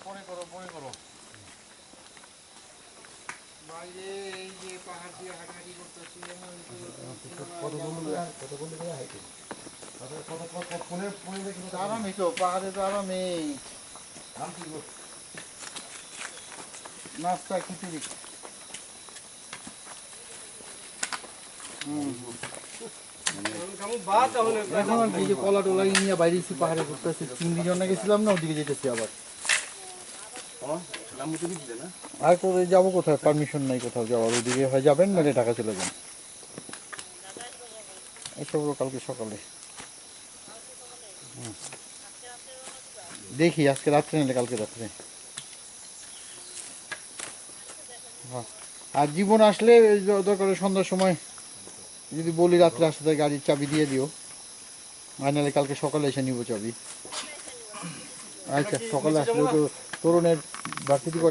পরে করো বাইরে এই যে পাহাড় দিয়ে হাঁটাহাঁটি করতেছি আরামই তো পাহাড়ে তো আরামই নাস্তা খিচুড়ি এখন আর কি যে কলা টলা নিয়ে বাইরে পাহাড়ে ঘুরতেছি 3 দিন জন্য গেছিলাম না ওদিকে যেতেছি আবার আর কোথায় যাবো কোথায় পারমিশন নাই কোথাও যাওয়ার ওইদিকে হয় যাবেন নাহলে ঢাকা চলে যান এসব কালকে সকালে দেখি আজকে রাত্রে নিলে কালকে রাত্রে হ্যাঁ আর জীবন আসলে দরকার সন্ধ্যার সময় যদি বলি রাত্রে আসতে গাড়ির চাবি দিয়ে দিও আর নাহলে কালকে সকালে এসে নিব চাবি আচ্ছা সকালে আসলে তো তরুণের ভার্সিটি